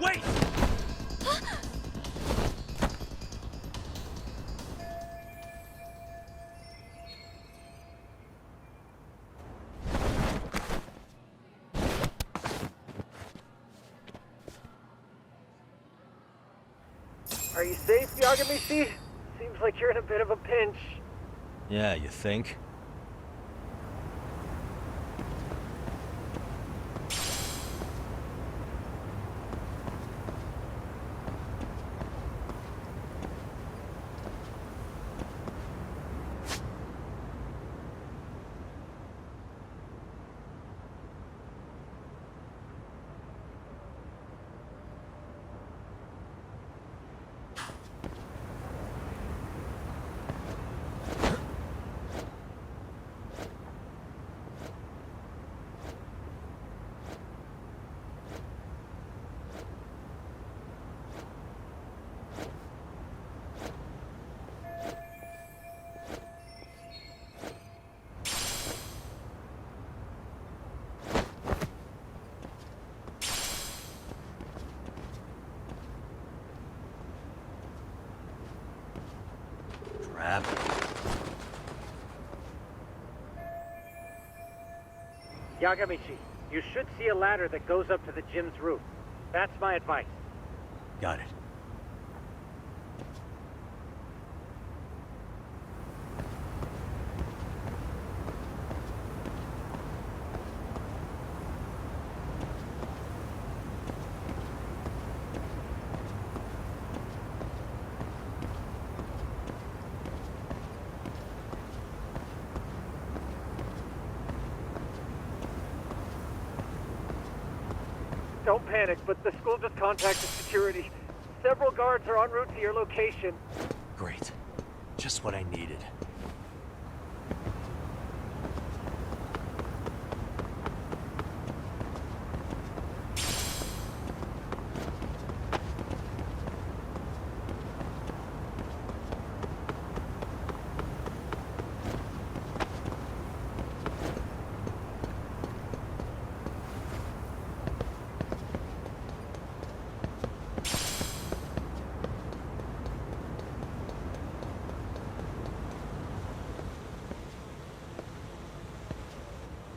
Wait! Are you safe, Yagamishi? Seems like you're in a bit of a pinch. Yeah, you think? Crap. Yagamishi, you should see a ladder that goes up to the gym's roof. That's my advice. Got it. Don't panic, but the school just contacted security. Several guards are en route to your location. Great. Just what I needed.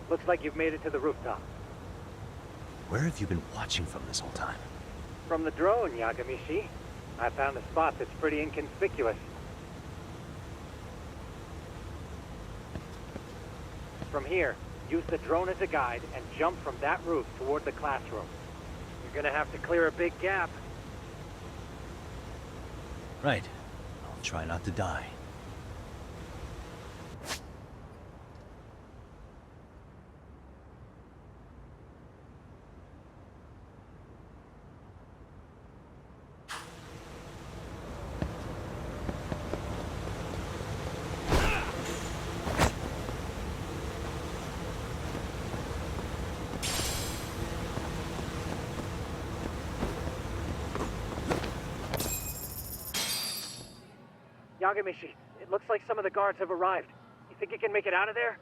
Looks like you've made it to the rooftop. Where have you been watching from this whole time? From the drone, Yagamishi. I found a spot that's pretty inconspicuous. From here, use the drone as a guide and jump from that roof toward the classroom. You're gonna have to clear a big gap. Right. I'll try not to die. Yagamishi, it looks like some of the guards have arrived. You think you can make it out of there?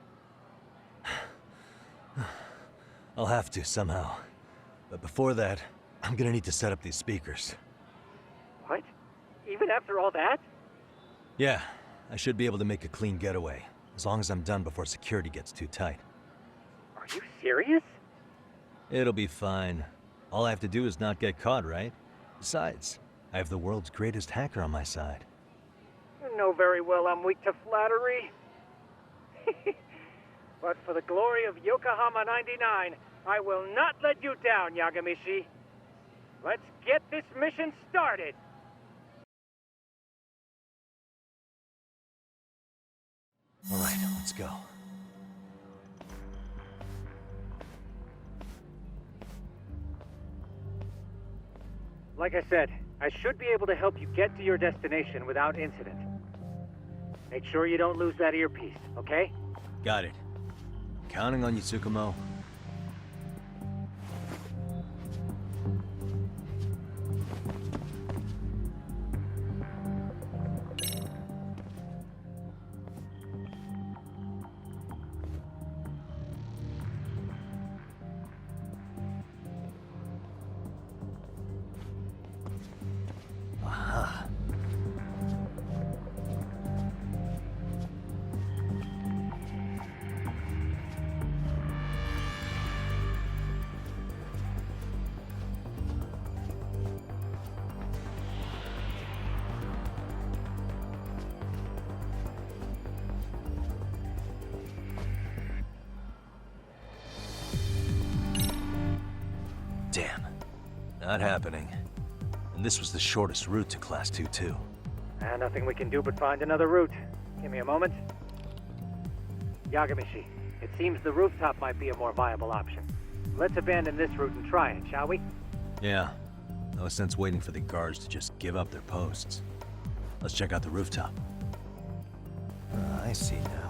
I'll have to, somehow. But before that, I'm gonna need to set up these speakers. What? Even after all that? Yeah, I should be able to make a clean getaway, as long as I'm done before security gets too tight. Are you serious? It'll be fine. All I have to do is not get caught, right? Besides, I have the world's greatest hacker on my side. You know very well I'm weak to flattery. But for the glory of Yokohama 99, I will not let you down, Yagamishi. Let's get this mission started! All right, let's go. Like I said, I should be able to help you get to your destination without incident. Make sure you don't lose that earpiece, okay? Got it. Counting on you, Tsukumo. Damn. Not happening. And this was the shortest route to Class 2, too. Nothing we can do but find another route. Give me a moment. Yagamishi, it seems the rooftop might be a more viable option. Let's abandon this route and try it, shall we? Yeah. No sense waiting for the guards to just give up their posts. Let's check out the rooftop. I see now.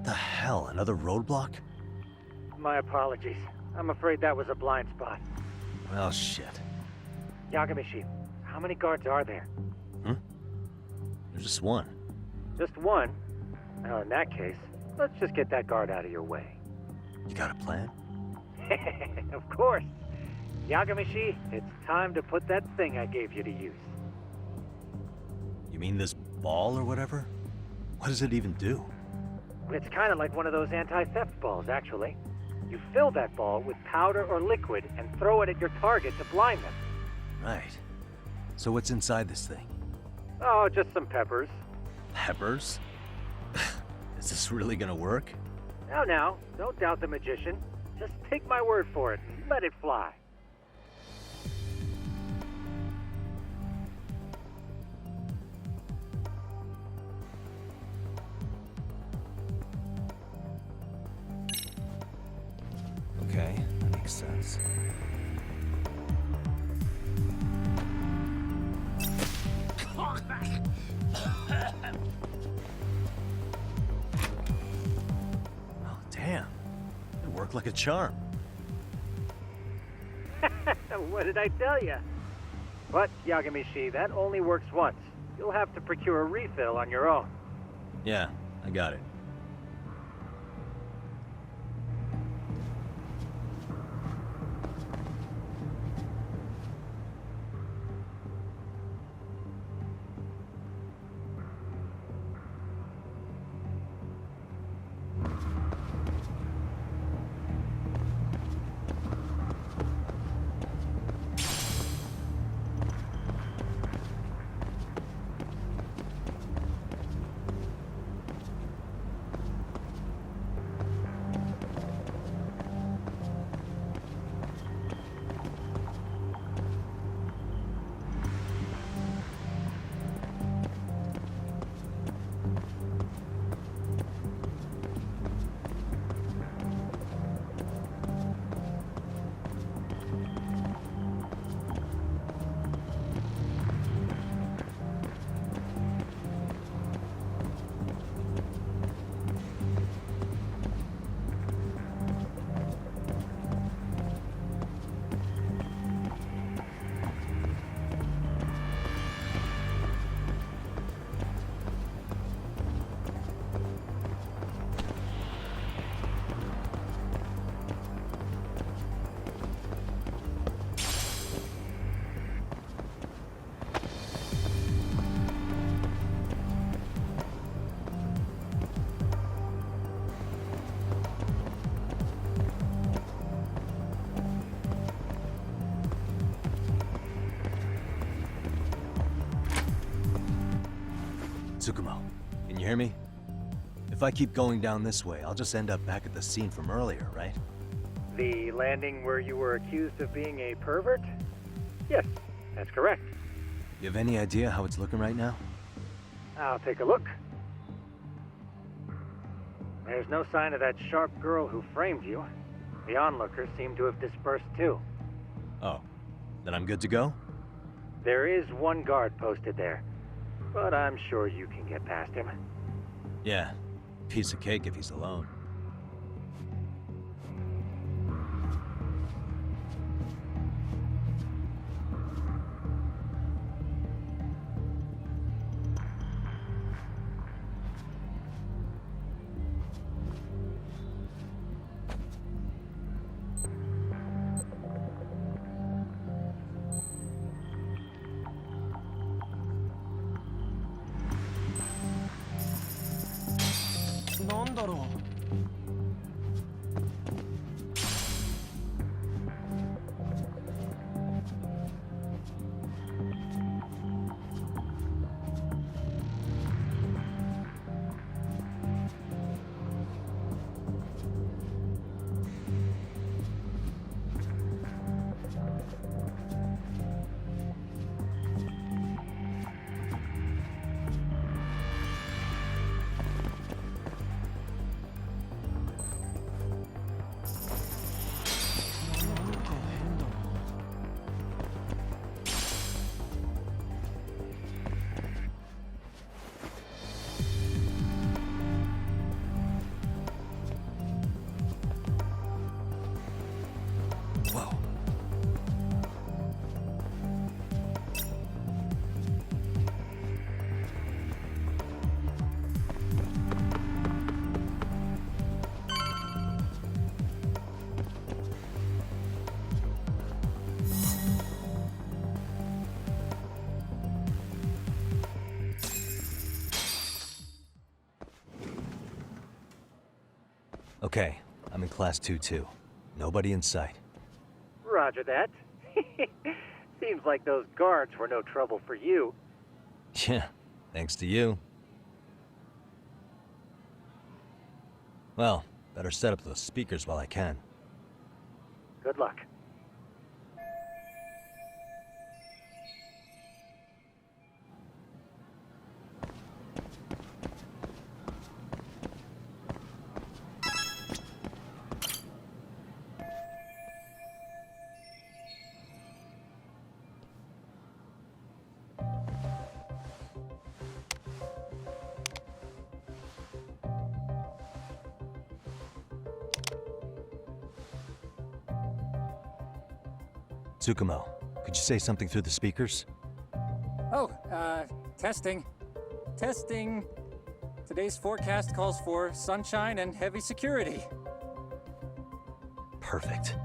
The hell, another roadblock? My apologies. I'm afraid that was a blind spot. Well, shit. Yagamishi, how many guards are there? There's just one. Just one? Well, in that case, let's just get that guard out of your way. You got a plan? Of course. Yagamishi, it's time to put that thing I gave you to use. You mean this ball or whatever? What does it even do? It's kind of like one of those anti-theft balls, actually. You fill that ball with powder or liquid and throw it at your target to blind them. Right. So what's inside this thing? Oh, just some peppers. Peppers? Is this really gonna work? Now, don't doubt the magician. Just take my word for it and let it fly. Okay, that makes sense. Oh, damn. It worked like a charm. What did I tell you? But, Yagamishi, that only works once. You'll have to procure a refill on your own. Yeah, I got it. Tsukumo, can you hear me? If I keep going down this way, I'll just end up back at the scene from earlier, right? The landing where you were accused of being a pervert? Yes, that's correct. You have any idea how it's looking right now? I'll take a look. There's no sign of that sharp girl who framed you. The onlookers seem to have dispersed too. Oh, then I'm good to go? There is one guard posted there, but I'm sure you can get past him. Yeah, piece of cake if he's alone. Whoa. Okay, I'm in class 2 too. Nobody in sight. Roger that. Seems like those guards were no trouble for you. Yeah, thanks to you. Well, better set up those speakers while I can. Good luck. Tsukumo, could you say something through the speakers? Oh, testing. Testing. Today's forecast calls for sunshine and heavy security. Perfect.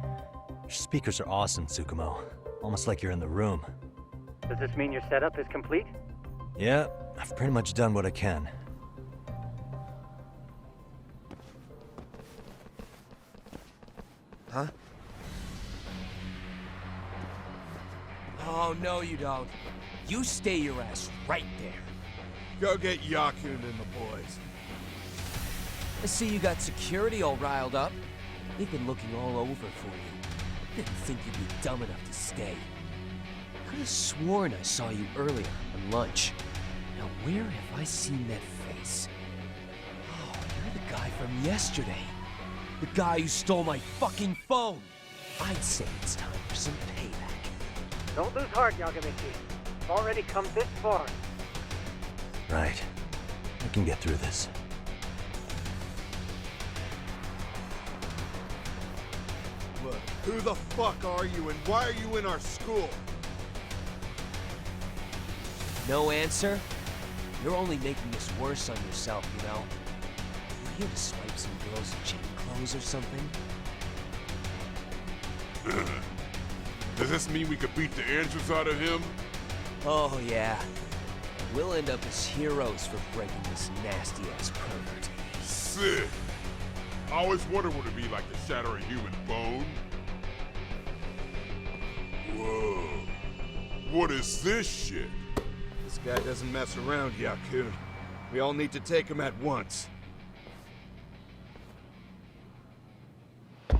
Your speakers are awesome, Tsukumo. Almost like you're in the room. Does this mean your setup is complete? Yeah, I've pretty much done what I can. Huh? Oh, no you don't. You stay your ass right there. Go get Yakun and the boys. I see you got security all riled up. They've been looking all over for you. Didn't think you'd be dumb enough to stay. Could have sworn I saw you earlier on lunch. Now where have I seen that face? Oh, you're the guy from yesterday. The guy who stole my fucking phone. I'd say it's time for some payback. Don't lose heart, Yagamichi. You've already come this far. Right. I can get through this. Look, who the fuck are you and why are you in our school? No answer? You're only making this worse on yourself, you know? You here to swipe some girls' chain clothes or something? Does this mean we could beat the answers out of him? Oh, yeah. We'll end up as heroes for breaking this nasty-ass pervert. Sick. I always wondered what it'd be like to shatter a human bone. Whoa. What is this shit? This guy doesn't mess around, Yakun. We all need to take him at once. Get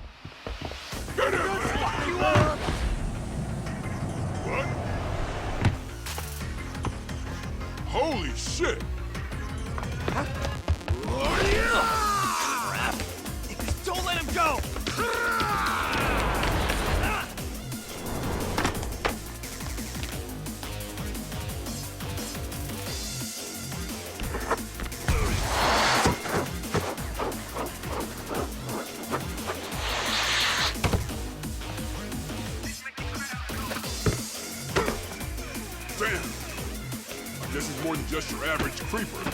him! Fuck you up! What? Holy shit! Crap! Don't let him go! Damn! I guess he's more than just your average creeper.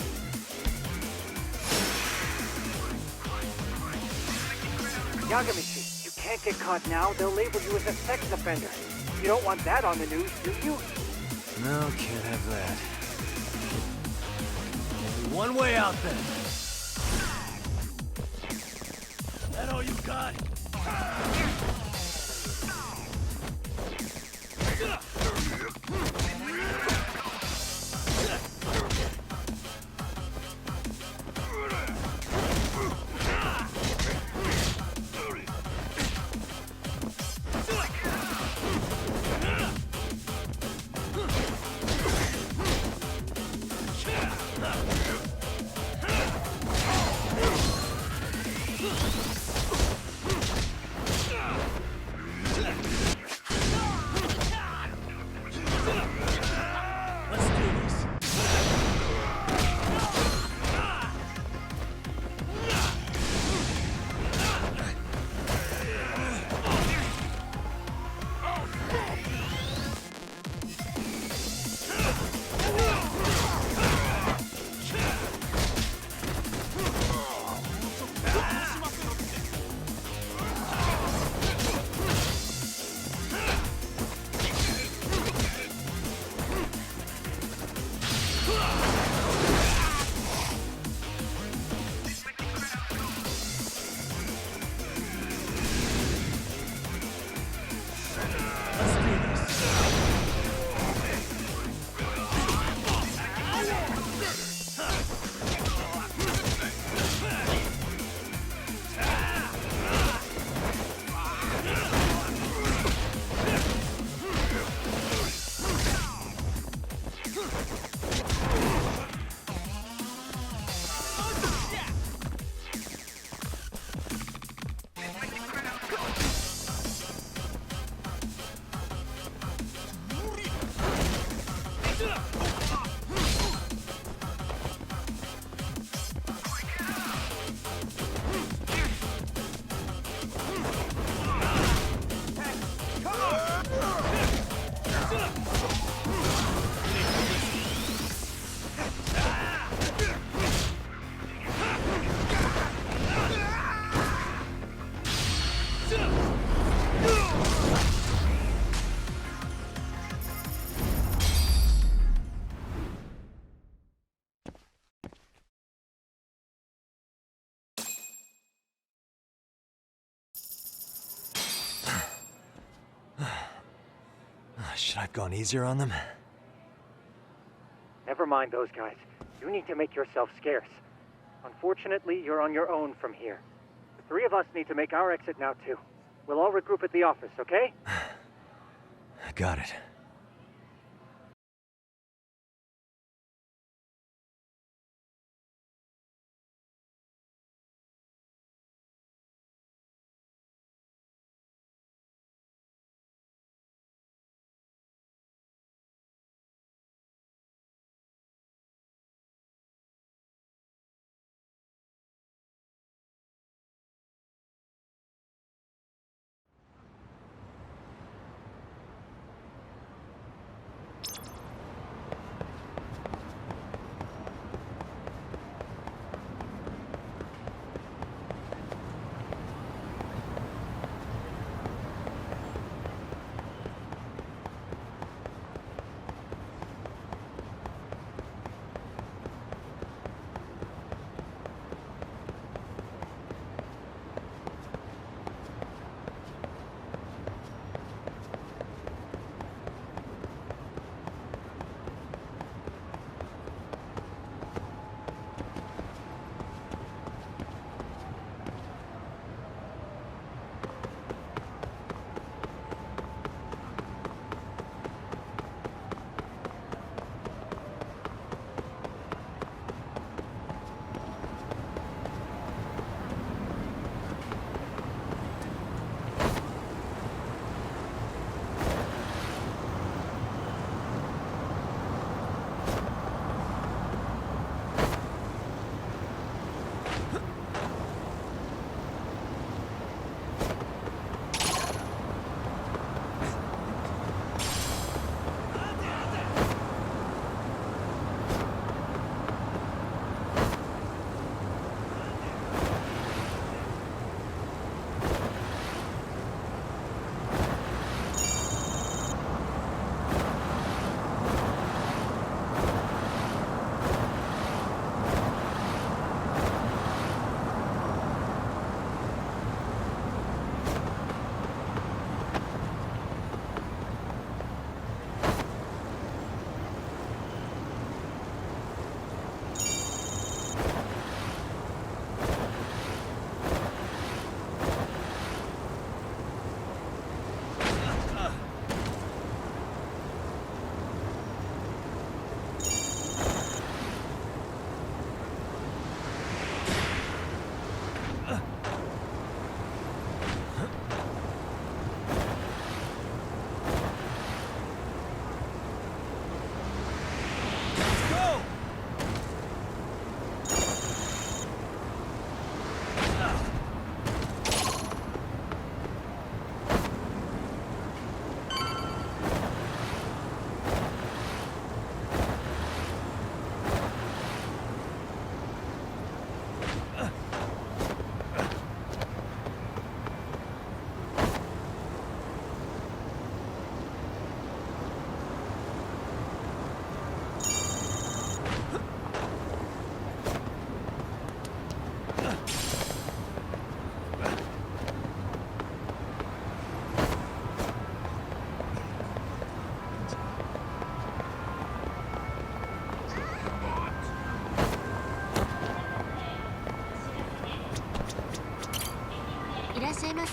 Yagamichi, you can't get caught now. They'll label you as a sex offender. You don't want that on the news, do you? No, can't have that. Only one way out then. That all you got? Let's do this. Should I have gone easier on them? Never mind those guys. You need to make yourself scarce. Unfortunately, you're on your own from here. The three of us need to make our exit now, too. We'll all regroup at the office, okay? Got it.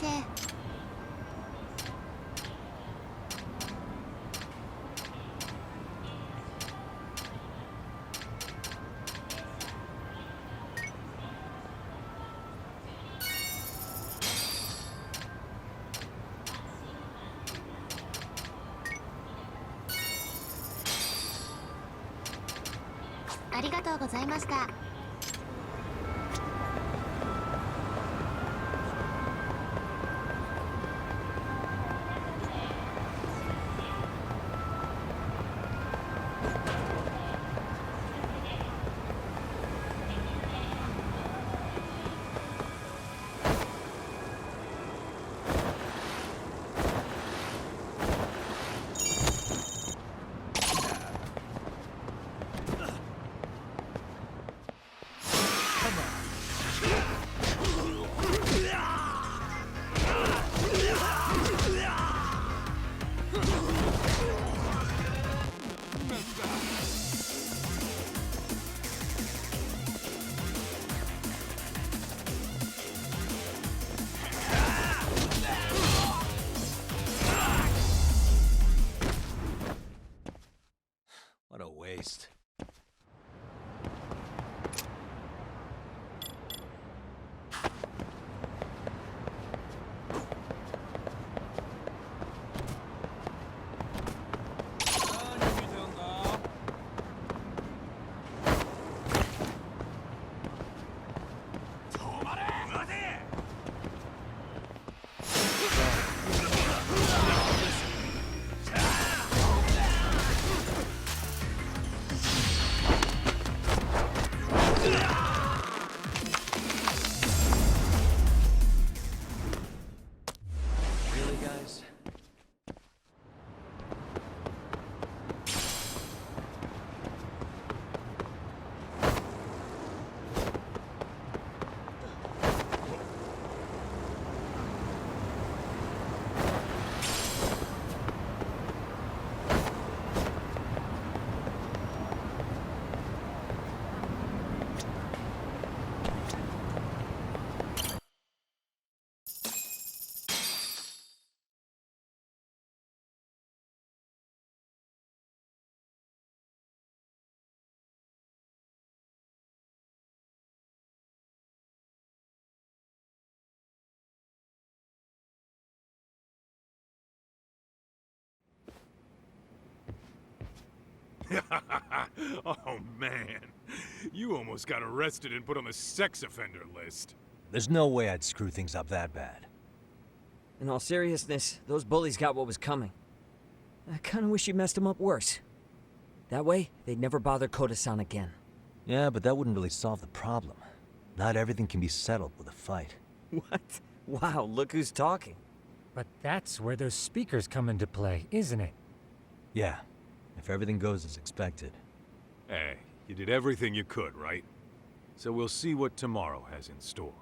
せ。ありがとうございました。What a waste. Really, guys? Oh man, you almost got arrested and put on the sex offender list. There's no way I'd screw things up that bad. In all seriousness, those bullies got what was coming. I kinda wish you messed them up worse. That way, they'd never bother Koda-san again. Yeah, but that wouldn't really solve the problem. Not everything can be settled with a fight. What? Wow, look who's talking. But that's where those speakers come into play, isn't it? Yeah, if everything goes as expected. Hey, you did everything you could, right? So we'll see what tomorrow has in store.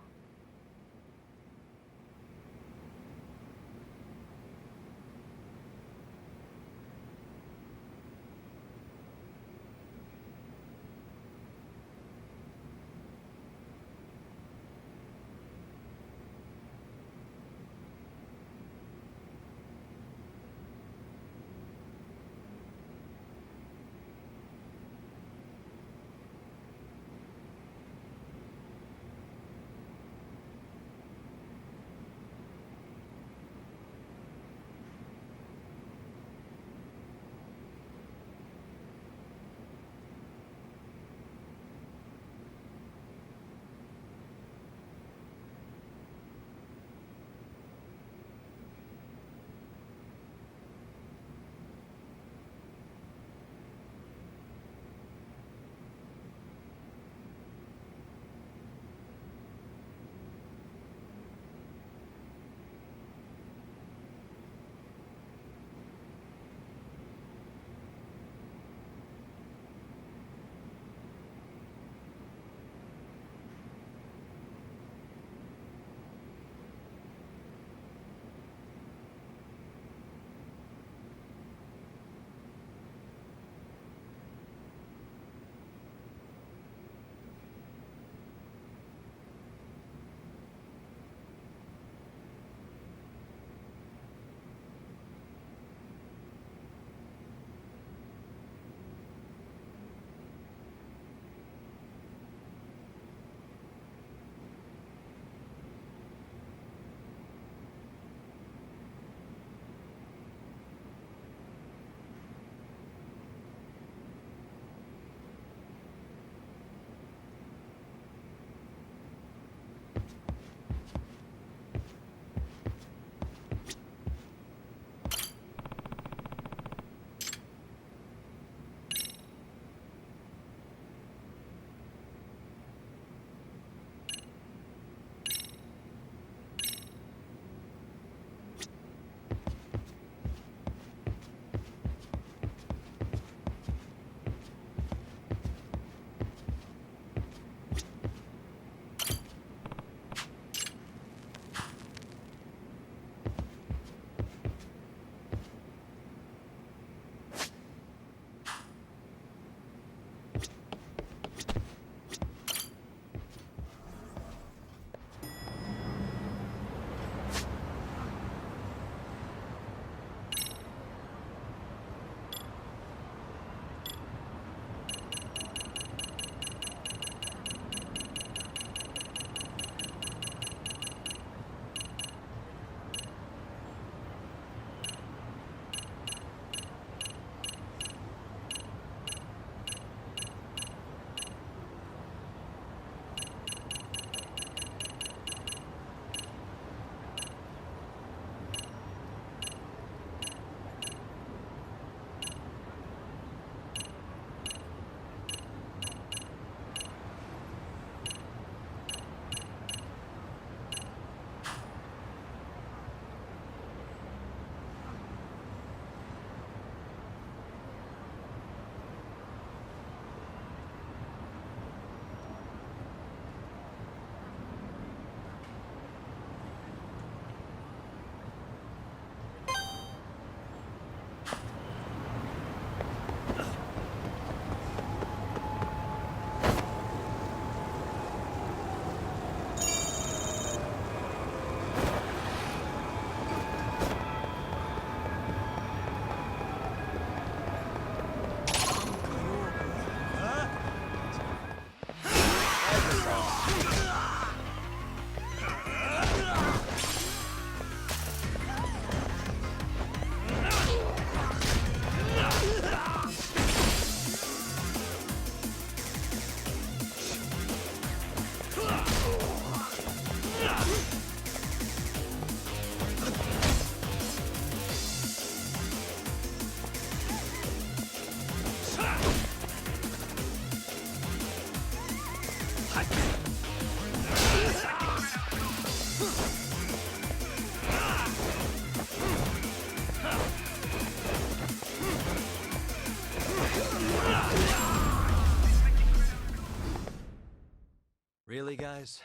guys.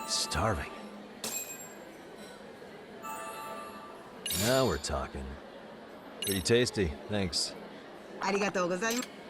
Starving. Now we're talking. Pretty tasty, thanks. ありがとうございます。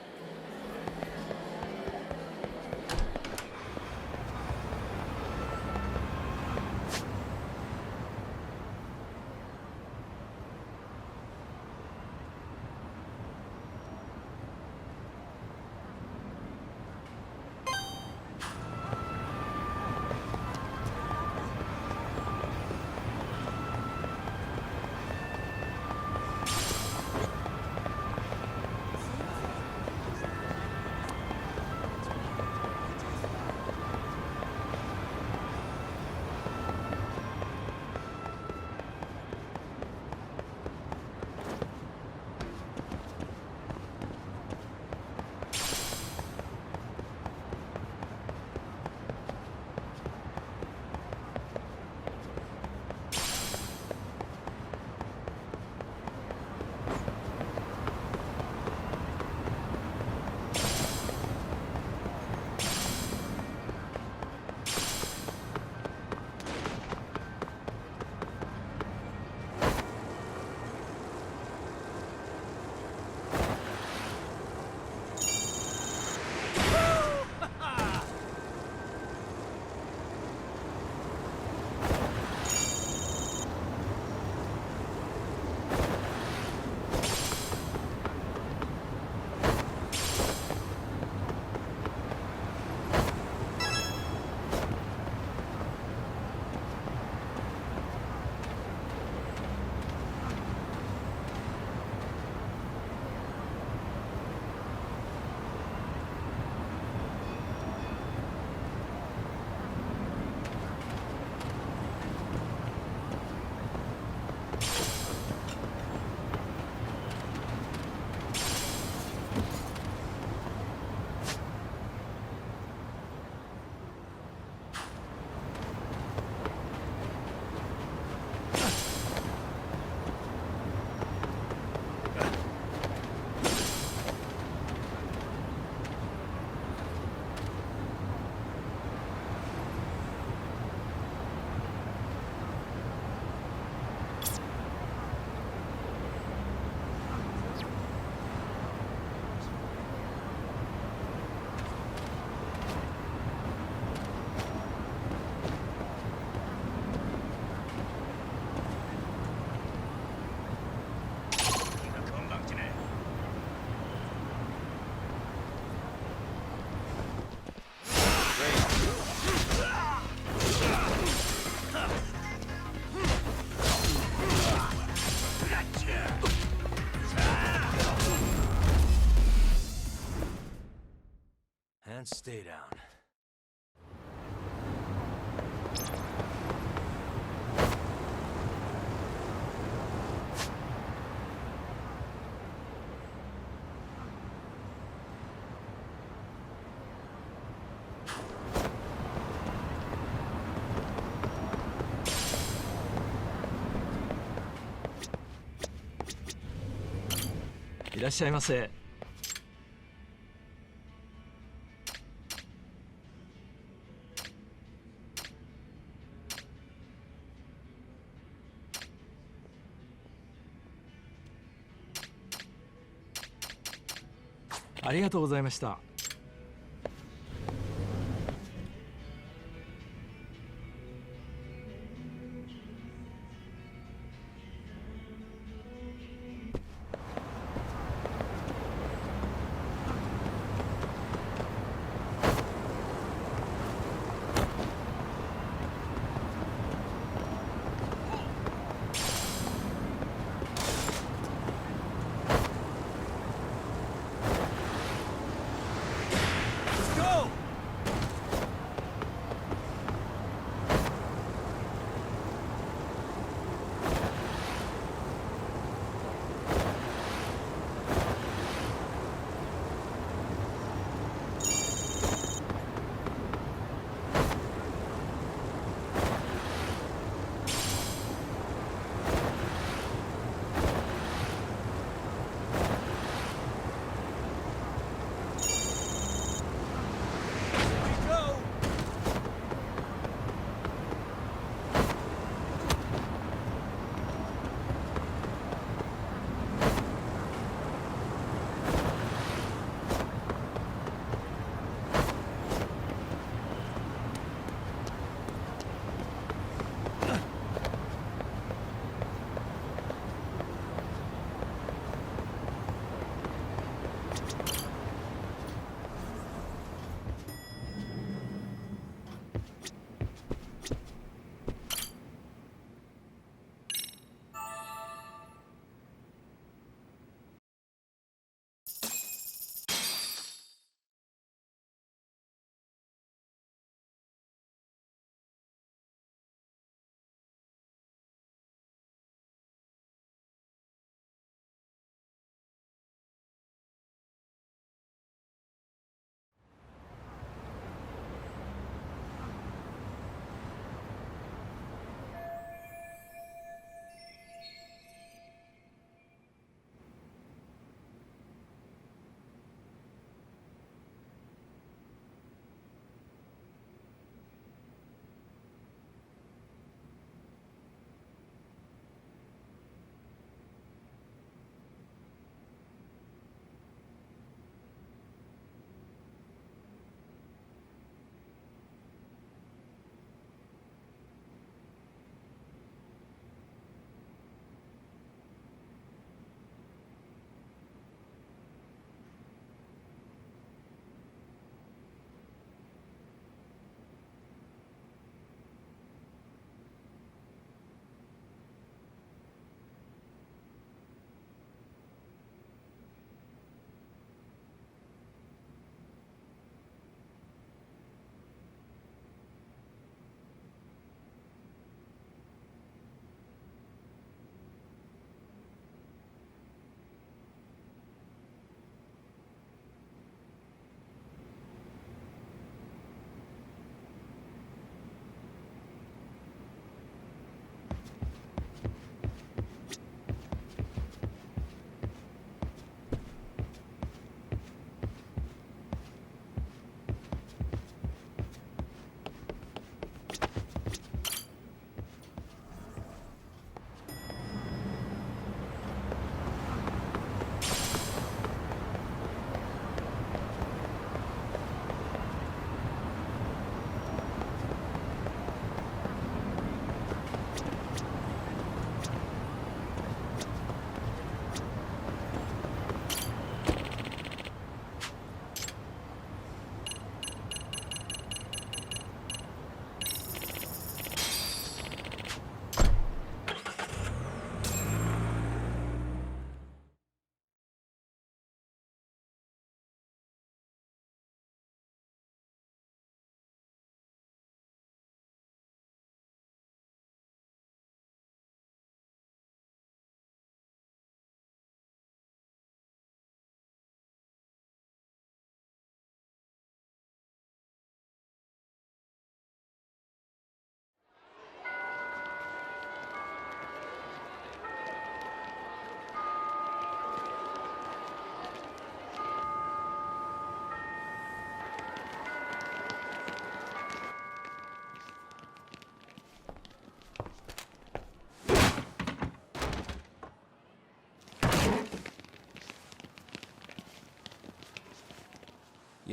And stay down.いらっしゃいませ。ありがとうございました。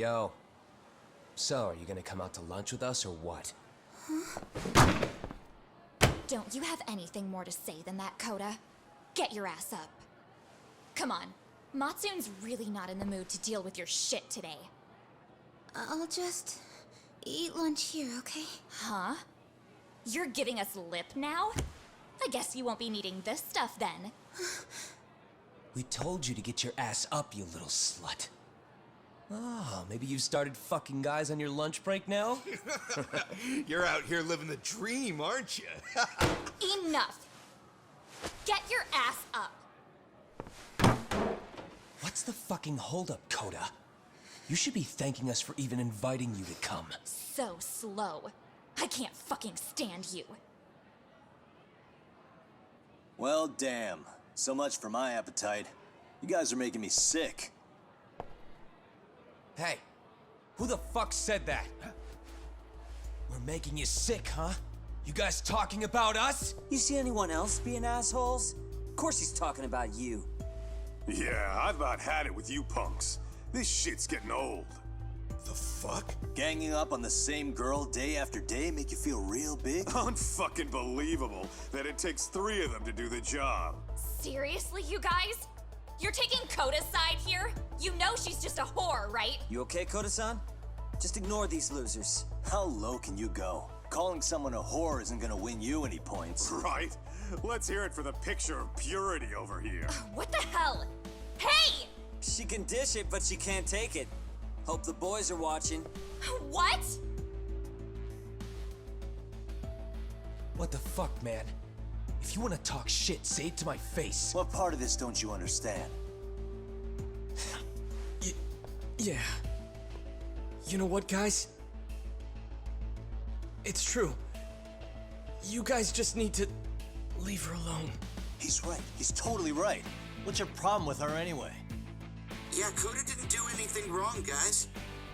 Yo. So, are you gonna come out to lunch with us or what? Don't you have anything more to say than that, Coda? Get your ass up. Come on. Matsun's really not in the mood to deal with your shit today. I'll just eat lunch here, okay? Huh? You're giving us lip now? I guess you won't be needing this stuff then. We told you to get your ass up, you little slut. Oh, maybe you've started fucking guys on your lunch break now? You're out here living the dream, aren't you? Enough! Get your ass up! What's the fucking holdup, Coda? You should be thanking us for even inviting you to come. So slow. I can't fucking stand you. Well, damn. So much for my appetite. You guys are making me sick. Hey, who the fuck said that? We're making you sick, huh? You guys talking about us? You see anyone else being assholes? Of course he's talking about you. Yeah, I've about had it with you punks. This shit's getting old. The fuck? Ganging up on the same girl day after day make you feel real big? Unfucking believable that it takes 3 of them to do the job. Seriously, you guys? You're taking Coda's side here? You know she's just a whore, right? You okay, Koda-san? Just ignore these losers. How low can you go? Calling someone a whore isn't gonna win you any points. Right? Let's hear it for the picture of purity over here. What the hell? Hey! She can dish it, but she can't take it. Hope the boys are watching. What? What the fuck, man? If you want to talk shit, say it to my face. What part of this don't you understand? Yeah. You know what, guys? It's true. You guys just need to leave her alone. He's right. He's totally right. What's your problem with her anyway? Yeah, Coda didn't do anything wrong, guys.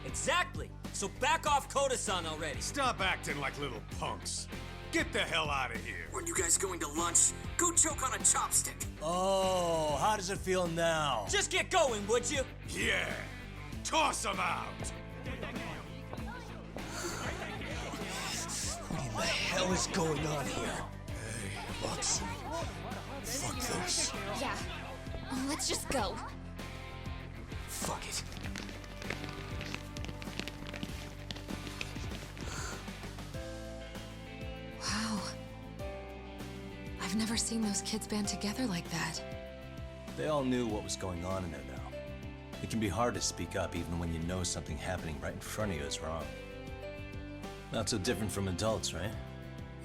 Exactly. So back off Koda-san already. Stop acting like little punks. Get the hell out of here. When you guys going to lunch, go choke on a chopstick. Oh, how does it feel now? Just get going, would you? Yeah. Toss them out. What in the hell is going on here? Hey, Matsu. Fuck this. Yeah. Let's just go. Fuck it. Wow. I've never seen those kids band together like that. They all knew what was going on in there now. It can be hard to speak up even when you know something happening right in front of you is wrong. Not so different from adults, right?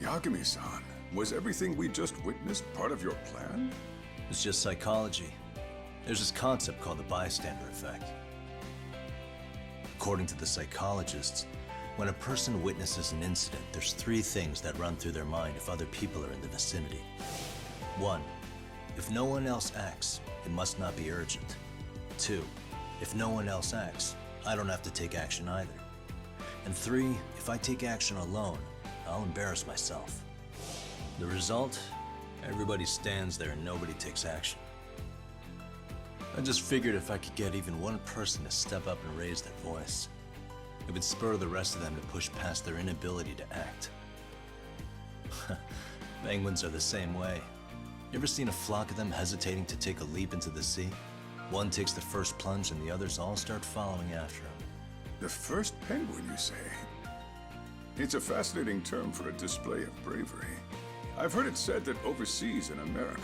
Yagami-san, was everything we just witnessed part of your plan? It's just psychology. There's this concept called the bystander effect. According to the psychologists, when a person witnesses an incident, there's 3 things that run through their mind if other people are in the vicinity. 1, if no one else acts, it must not be urgent. 2, if no one else acts, I don't have to take action either. And 3, if I take action alone, I'll embarrass myself. The result? Everybody stands there and nobody takes action. I just figured if I could get even one person to step up and raise their voice, it would spur the rest of them to push past their inability to act. Penguins are the same way. You ever seen a flock of them hesitating to take a leap into the sea? One takes the first plunge and the others all start following after him. The first penguin, you say? It's a fascinating term for a display of bravery. I've heard it said that overseas in America,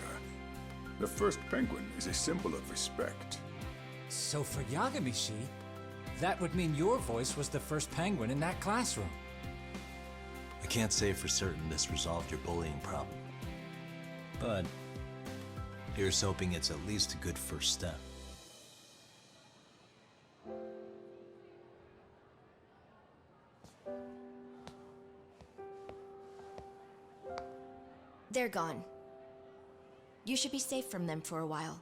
the first penguin is a symbol of respect. So for Yagami-shi, that would mean your voice was the first penguin in that classroom. I can't say for certain this resolved your bullying problem. But here's hoping it's at least a good first step. They're gone. You should be safe from them for a while.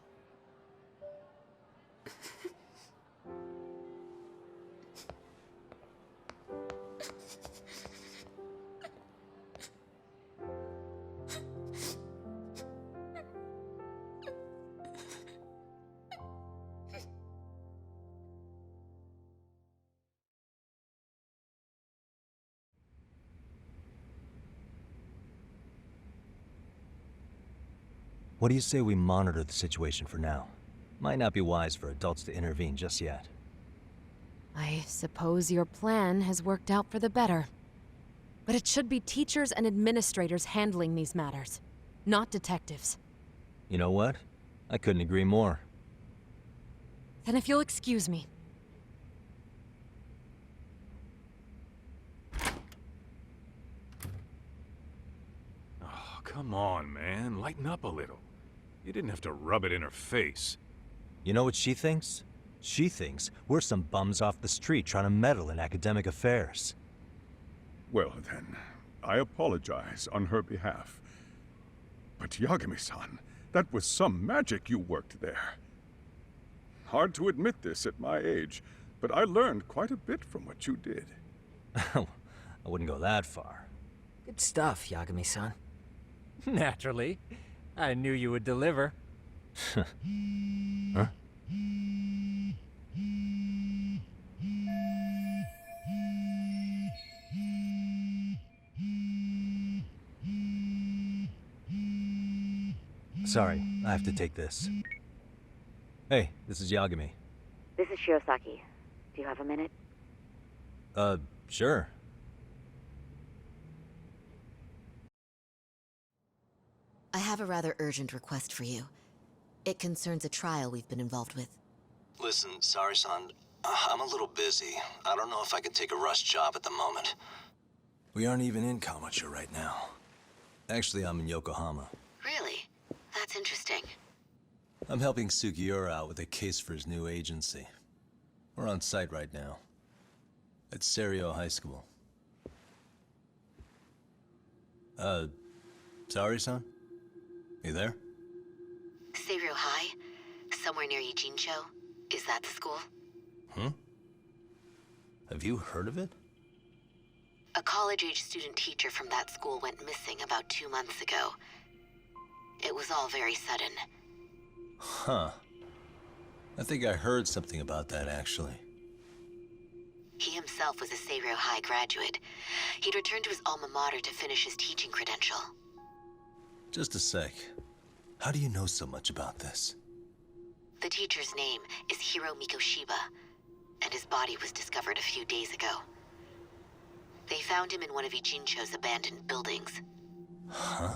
What do you say we monitor the situation for now? Might not be wise for adults to intervene just yet. I suppose your plan has worked out for the better. But it should be teachers and administrators handling these matters, not detectives. You know what? I couldn't agree more. Then if you'll excuse me. Oh, come on, man. Lighten up a little. You didn't have to rub it in her face. You know what she thinks? She thinks we're some bums off the street trying to meddle in academic affairs. Well then, I apologize on her behalf. But Yagami-san, that was some magic you worked there. Hard to admit this at my age, but I learned quite a bit from what you did. I wouldn't go that far. Good stuff, Yagami-san. Naturally. I knew you would deliver. Huh? Sorry, I have to take this. Hey, this is Yagami. This is Shiosaki. Do you have a minute? Sure. I have a rather urgent request for you. It concerns a trial we've been involved with. Listen, Sari-san, I'm a little busy. I don't know if I can take a rush job at the moment. We aren't even in Kamucha right now. Actually, I'm in Yokohama. Really? That's interesting. I'm helping Sugiura out with a case for his new agency. We're on site right now. At Serio High School. Sari-san? You there? Serio High? Somewhere near Ijincho? Is that the school? Have you heard of it? A college-age student teacher from that school went missing about 2 months ago. It was all very sudden. Huh. I think I heard something about that, actually. He himself was a Serio High graduate. He'd returned to his alma mater to finish his teaching credential. Just a sec. How do you know so much about this? The teacher's name is Hiro Mikoshiba, and his body was discovered a few days ago. They found him in one of Ijincho's abandoned buildings. Huh?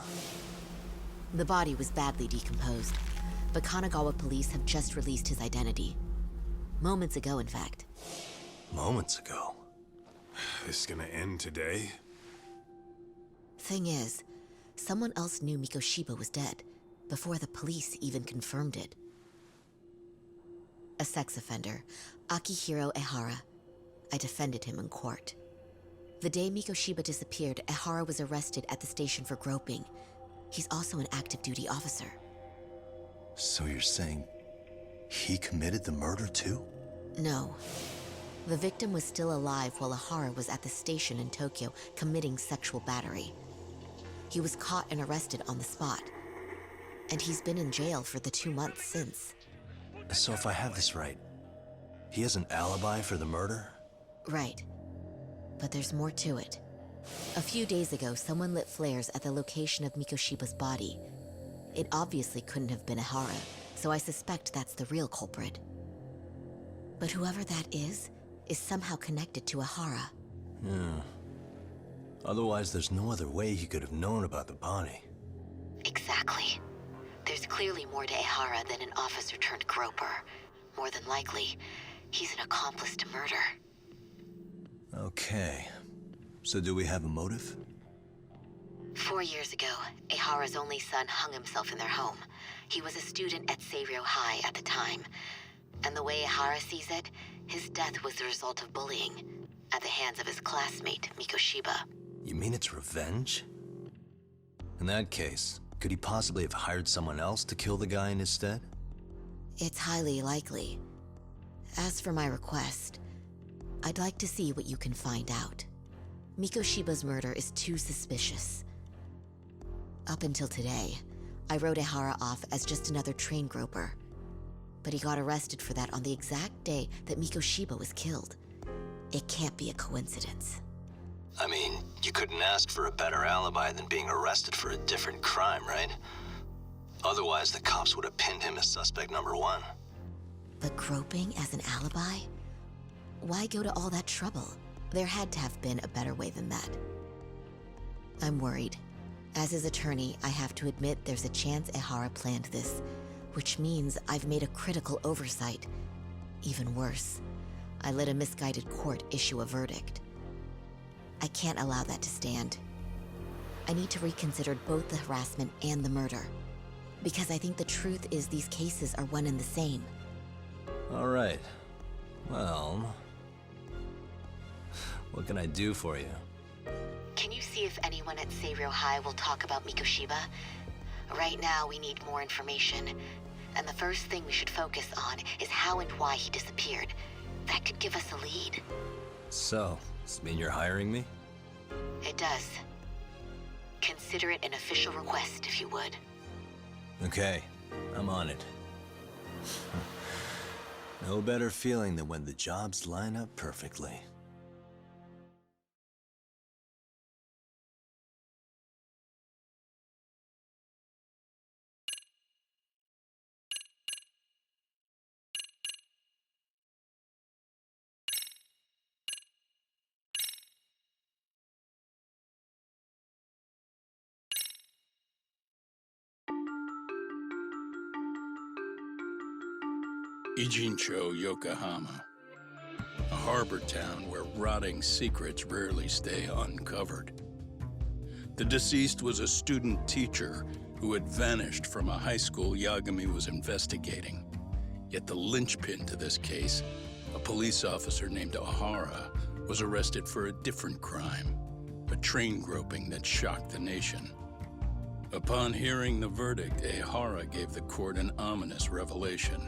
The body was badly decomposed, but Kanagawa police have just released his identity. Moments ago, in fact. Moments ago? This gonna end today? Thing is, someone else knew Mikoshiba was dead, before the police even confirmed it. A sex offender, Akihiro Ehara. I defended him in court. The day Mikoshiba disappeared, Ehara was arrested at the station for groping. He's also an active duty officer. So you're saying he committed the murder too? No. The victim was still alive while Ehara was at the station in Tokyo committing sexual battery. He was caught and arrested on the spot. And he's been in jail for the 2 months since. So if I have this right, he has an alibi for the murder? Right. But there's more to it. A few days ago, someone lit flares at the location of Mikoshiba's body. It obviously couldn't have been Ehara, so I suspect that's the real culprit. But whoever that is somehow connected to Ehara. Yeah. Otherwise, there's no other way he could have known about the body. Exactly. There's clearly more to Ehara than an officer-turned-groper. More than likely, he's an accomplice to murder. Okay. So do we have a motive? 4 years ago, Ehara's only son hung himself in their home. He was a student at Seiryo High at the time. And the way Ehara sees it, his death was the result of bullying at the hands of his classmate, Mikoshiba. You mean it's revenge? In that case, could he possibly have hired someone else to kill the guy in his stead? It's highly likely. As for my request, I'd like to see what you can find out. Mikoshiba's murder is too suspicious. Up until today, I wrote Ehara off as just another train groper. But he got arrested for that on the exact day that Mikoshiba was killed. It can't be a coincidence. I mean, you couldn't ask for a better alibi than being arrested for a different crime, right? Otherwise, the cops would have pinned him as suspect number one. But groping as an alibi? Why go to all that trouble? There had to have been a better way than that. I'm worried. As his attorney, I have to admit there's a chance Ehara planned this, which means I've made a critical oversight. Even worse, I let a misguided court issue a verdict. I can't allow that to stand. I need to reconsider both the harassment and the murder, because I think the truth is these cases are one and the same. All right. Well, what can I do for you? Can you see if anyone at Seiryō High will talk about Mikoshiba? Right now, we need more information. And the first thing we should focus on is how and why he disappeared. That could give us a lead. So, does this mean you're hiring me? It does. Consider it an official request, if you would. Okay, I'm on it. No better feeling than when the jobs line up perfectly. Ijincho, Yokohama. A harbor town where rotting secrets rarely stay uncovered. The deceased was a student teacher who had vanished from a high school Yagami was investigating. Yet the linchpin to this case, a police officer named Ehara, was arrested for a different crime, a train groping that shocked the nation. Upon hearing the verdict, Ehara gave the court an ominous revelation: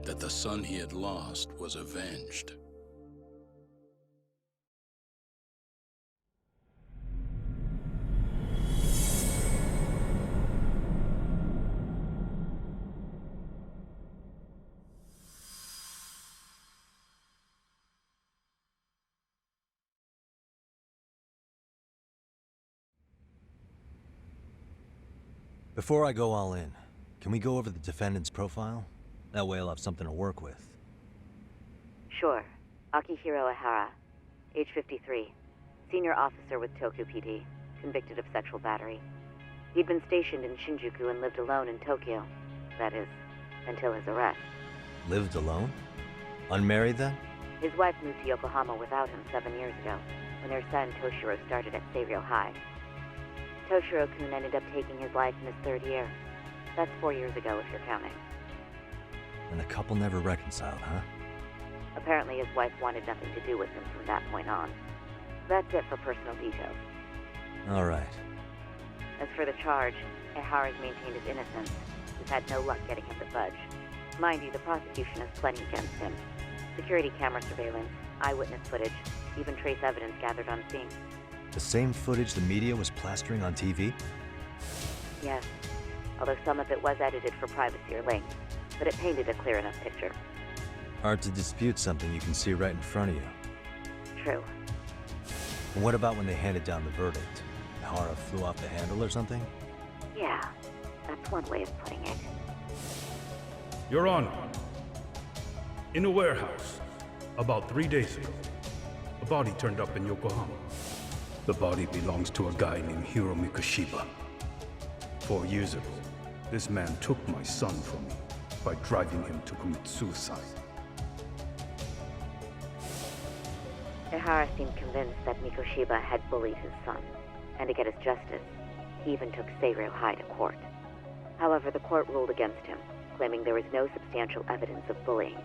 that the son he had lost was avenged. Before I go all in, can we go over the defendant's profile? That way I'll have something to work with. Sure. Akihiro Ehara, age 53, senior officer with Tokyo PD, convicted of sexual battery. He'd been stationed in Shinjuku and lived alone in Tokyo. That is, until his arrest. Lived alone? Unmarried then? His wife moved to Yokohama without him 7 years ago, when their son Toshiro started at Seiryō High. Toshiro-kun ended up taking his life in his 3rd year. That's 4 years ago, if you're counting. And the couple never reconciled, huh? Apparently his wife wanted nothing to do with him from that point on. That's it for personal details. All right. As for the charge, Ehara's maintained his innocence. We've had no luck getting him to budge. Mind you, the prosecution has plenty against him. Security camera surveillance, eyewitness footage, even trace evidence gathered on scene. The same footage the media was plastering on TV? Yes, although some of it was edited for privacy or length, but it painted a clear enough picture. Hard to dispute something you can see right in front of you. True. And what about when they handed down the verdict? Ehara flew off the handle or something? Yeah, that's one way of putting it. Your Honor, in a warehouse, about 3 days ago, a body turned up in Yokohama. The body belongs to a guy named Hiro Mikoshiba. 4 years ago, this man took my son from me by driving him to commit suicide. Ehara seemed convinced that Mikoshiba had bullied his son, and to get his justice, he even took Seiryō High to court. However, the court ruled against him, claiming there was no substantial evidence of bullying.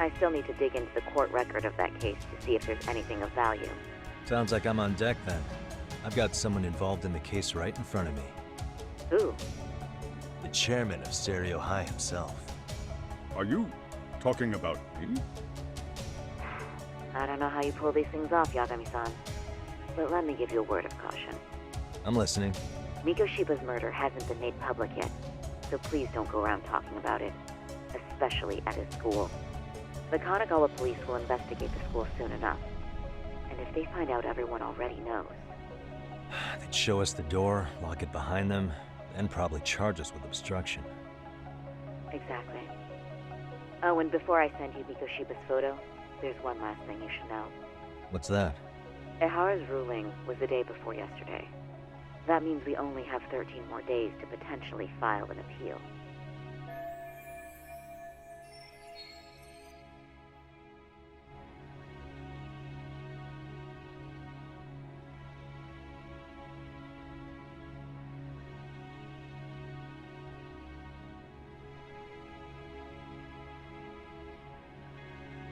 I still need to dig into the court record of that case to see if there's anything of value. Sounds like I'm on deck then. I've got someone involved in the case right in front of me. Who? The chairman of Stereo High himself. Are you talking about me? I don't know how you pull these things off, Yagami-san. But let me give you a word of caution. I'm listening. Mikoshiba's murder hasn't been made public yet, so please don't go around talking about it, especially at his school. The Kanagawa police will investigate the school soon enough, and if they find out everyone already knows... They'd show us the door, lock it behind them, then probably charge us with obstruction. Exactly. Oh, and before I send you Mikoshiba's photo, there's one last thing you should know. What's that? Ehara's ruling was the day before yesterday. That means we only have 13 more days to potentially file an appeal.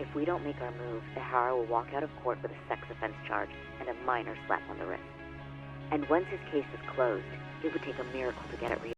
If we don't make our move, Ehara will walk out of court with a sex offense charge and a minor slap on the wrist. And once his case is closed, it would take a miracle to get it reopened.